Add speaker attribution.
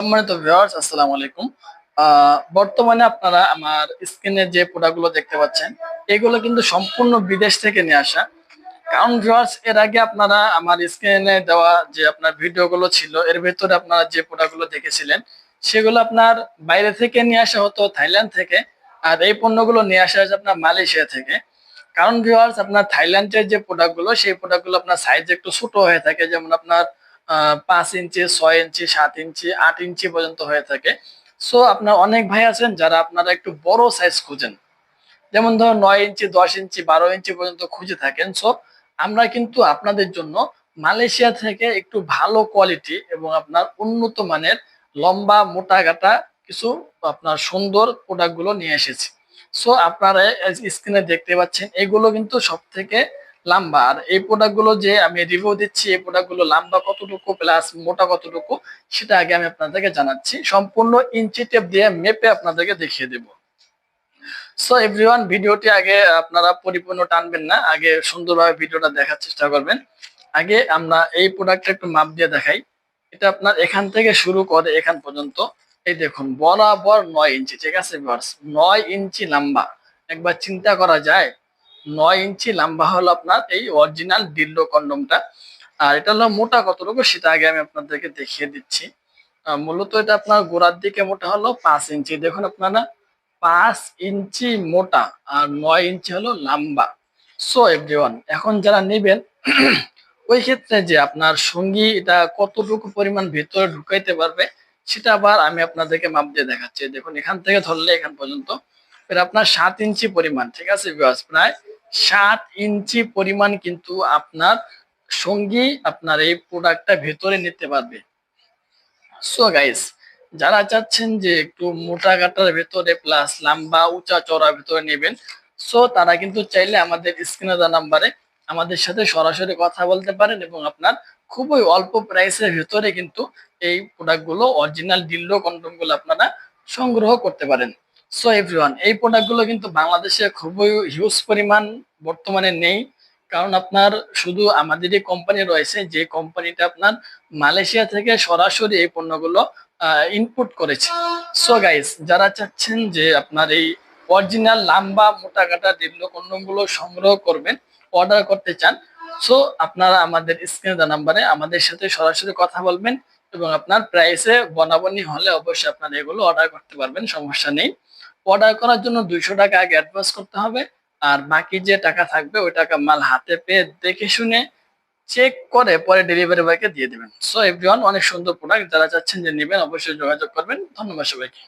Speaker 1: সম্মানিত ভিউয়ার্স, আসসালামু আলাইকুম। বর্তমানে আপনারা আমার স্ক্রিনে যে প্রোডাক্টগুলো দেখতে পাচ্ছেন, এগুলো কিন্তু সম্পূর্ণ বিদেশ থেকে নিয়ে আসা। কারণ ভিউয়ার্স, এর আগে আপনারা আমার স্ক্রিনে দেওয়া যে আপনার ভিডিওগুলো ছিল, এর ভেতরে আপনারা যে প্রোডাক্টগুলো দেখেছিলেন, সেগুলো আপনার বাইরে থেকে নিয়ে আসা হতো, থাইল্যান্ড থেকে। আর এই পণ্যগুলো নিয়ে আসা হয়েছে আপনার মালয়েশিয়া থেকে। কারণ ভিউয়ার্স, আপনার থাইল্যান্ডের যে প্রোডাক্টগুলো, সেই প্রোডাক্টগুলো আপনার সাইজ একটু ছোট হয়ে থাকে। যেমন আপনার 5 ইঞ্চি, 6 ইঞ্চি, 7 ইঞ্চি, 8 ইঞ্চি পর্যন্ত হয়ে থাকে। সো আপনার অনেক ভাই আছেন যারা আপনারা একটু বড় সাইজ খুঁজেন, যেমন ধরো 9 ইঞ্চি, 10 ইঞ্চি, 12 ইঞ্চি পর্যন্ত খুঁজে থাকেন। সো আমরা কিন্তু আপনাদের জন্য মালয়েশিয়া থেকে একটু ভালো কোয়ালিটি এবং আপনার উন্নত মানের লম্বা মোটা গাটা কিছু আপনার সুন্দর প্রোডাক্ট গুলো নিয়ে এসেছি। সো আপনারা স্ক্রিনে দেখতে পাচ্ছেন, এগুলো কিন্তু সব থেকে লম্বা। আর এই প্রোডাক্ট গুলো যে আমি রিভিউ দিচ্ছি, এই প্রোডাক্ট গুলো লম্বা কতটুকু প্লাস মোটা কতটুকু, সেটা আগে আমি আপনাদেরকে জানাচ্ছি। সম্পূর্ণ ইঞ্চি টেপ দিয়ে মেপে আপনাদেরকে দেখিয়ে দেবো। সো এভরিওয়ান, ভিডিওটি আগে আপনারা পরিপূর্ণ টানবেন না, আগে সুন্দরভাবে ভিডিওটা দেখার চেষ্টা করবেন। আগে আমরা এই প্রোডাক্টটা একটু মাপ দিয়ে দেখাই। এটা আপনার এখান থেকে শুরু করে এখান পর্যন্ত, এই দেখুন, বরাবর 9 ইঞ্চি। ঠিক আছে ভিউয়ার্স, 9 ইঞ্চি লম্বা। একবার চিন্তা করা যায়, 9 ইঞ্চি লম্বা হলো আপনার এই অরিজিনাল ডিল্ডো কন্ডমটা। আর এটা হলো মোটা কতটুকু, সেটা আগে আমি আপনাদেরকে দেখিয়ে দিচ্ছি। মূলত এটা আপনার গোড়ার দিকে মোটা হলো 5 ইঞ্চি। দেখুন আপনারা, 5 ইঞ্চি মোটা আর 9 ইঞ্চি হলো লম্বা। সো এভরিওয়ান, এখন যারা নেবেন ওই ক্ষেত্রে যে আপনার সঙ্গী এটা কতটুকু পরিমাণ ভিতরে ঢুকাইতে পারবে, সেটা আবার আমি আপনাদেরকে মাপ দিয়ে দেখাচ্ছি। দেখুন, এখান থেকে ধরলে এখান পর্যন্ত এটা আপনার 7 ইঞ্চি পরিমাণ। ঠিক আছে ভিউয়ার্স, প্রায় 7 ইঞ্চি পরিমাণ কিন্তু আপনার সঙ্গী আপনার এই প্রোডাক্টটা ভেতরে নিতে পারবে। সো গাইস, যারা চাচ্ছেন যে একটু মোটা কাটার ভেতরে প্লাস লম্বা উঁচা চওড়া ভেতরে নেবেন, সো তারা কিন্তু চাইলে আমাদের স্ক্রিনে দেওয়া নাম্বারে আমাদের সাথে সরাসরি কথা বলতে পারেন এবং আপনার খুবই অল্প প্রাইসের ভেতরে কিন্তু এই প্রোডাক্টগুলো, অরিজিনাল ডিল্ডো কন্ডোম গুলো আপনারা সংগ্রহ করতে পারেন। সো এভরিওয়ান, এই প্রোডাক্টগুলো কিন্তু বাংলাদেশে খুবই হিউজ পরিমাণ বর্তমানে নেই। কারণ আপনার শুধু আমাদেরই কোম্পানি রয়েছে, যে কোম্পানিটা আপনার মালয়েশিয়া থেকে সরাসরি এই পণ্যগুলো ইনপুট করেছে। সো গাইস, যারা চাচ্ছেন যে আপনার এই অরিজিনাল লাম্বা মোটা কাটা ডিল্ডো কন্ডম গুলো সংগ্রহ করবেন, অর্ডার করতে চান, সো আপনারা আমাদের স্ক্রিনে দেওয়া নাম্বারে আমাদের সাথে সরাসরি কথা বলবেন এবং আপনার প্রাইসে বনাবনি হলে অবশ্যই আপনারা এগুলো অর্ডার করতে পারবেন, সমস্যা নেই। অর্ডার করার জন্য 200 টাকা আগে অ্যাডভান্স করতে হবে। আর বাকি যে টাকা থাকবে, ওই টাকা মাল হাতে পেয়ে দেখে শুনে চেক করে পরে ডেলিভারি বয়কে দিয়ে দিবেন। সো এভরিওয়ান, অনেক সুন্দর প্রোডাক্ট, যারা চাচ্ছেন যে নেবেন অবশ্যই যোগাযোগ করবেন। ধন্যবাদ সবাইকে।